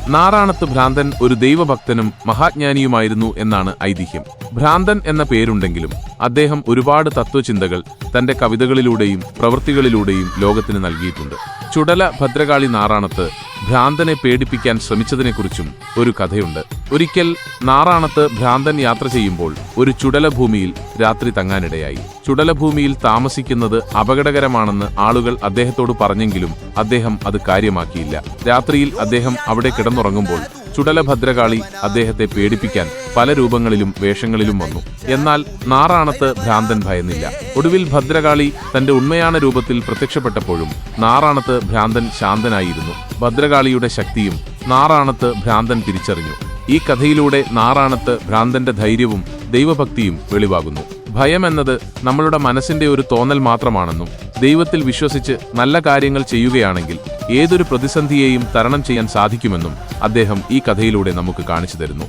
നാറാണത്ത് ഭ്രാന്തൻ ഒരു ദൈവഭക്തനും മഹാജ്ഞാനിയുമായിരുന്നു എന്നാണ് ഐതിഹ്യം. ഭ്രാന്തൻ എന്ന പേരുണ്ടെങ്കിലും അദ്ദേഹം ഒരുപാട് തത്വചിന്തകൾ തന്റെ കവിതകളിലൂടെയും പ്രവൃത്തികളിലൂടെയും ലോകത്തിന് നൽകിയിട്ടുണ്ട്. ചുടല ഭദ്രകാളി നാറാണത്ത് ഭ്രാന്തനെ പേടിപ്പിക്കാൻ ശ്രമിച്ചതിനെക്കുറിച്ചും ഒരു കഥയുണ്ട്. ഒരിക്കൽ നാറാണത്ത് ഭ്രാന്തൻ യാത്ര ചെയ്യുമ്പോൾ ഒരു ചുടലഭൂമിയിൽ രാത്രി തങ്ങാനിടയായി. ചുടലഭൂമിയിൽ താമസിക്കുന്നത് അപകടകരമാണെന്ന് ആളുകൾ അദ്ദേഹത്തോട് പറഞ്ഞെങ്കിലും അദ്ദേഹം അത് കാര്യമാക്കിയില്ല. രാത്രിയിൽ അദ്ദേഹം അവിടെ കിടന്നുറങ്ങുമ്പോൾ ചുടലഭദ്രകാളി അദ്ദേഹത്തെ പേടിപ്പിക്കാൻ പല രൂപങ്ങളിലും വേഷങ്ങളിലും വന്നു. എന്നാൽ നാറാണത്ത് ഭ്രാന്തൻ ഭയന്നില്ല. ഒടുവിൽ ഭദ്രകാളി തന്റെ ഉണ്മயான രൂപത്തിൽ പ്രത്യക്ഷപ്പെട്ടപ്പോഴും നാറാണത്ത് ഭ്രാന്തൻ ശാന്തനായിരുന്നു. ഭദ്രകാളിയുടെ ശക്തിയും നാറാണത്ത് ഭ്രാന്തൻ തിരിച്ചറിഞ്ഞു. ഈ കഥയിലൂടെ നാറാണത്ത് ഭ്രാന്തന്റെ ധൈര്യവും ദൈവഭക്തിയും വെളിവാകുന്നു. ഭയം എന്നത് നമ്മളുടെ മനസ്സിന്റെ ഒരു തോന്നൽ മാത്രമാണെന്നും ദൈവത്തിൽ വിശ്വസിച്ച് നല്ല കാര്യങ്ങൾ ചെയ്യുകയാണെങ്കിൽ ഏതൊരു പ്രതിസന്ധിയെയും തരണം ചെയ്യാൻ സാധിക്കുമെന്നും അദ്ദേഹം ഈ കഥയിലൂടെ നമുക്ക് കാണിച്ചു തരുന്നു.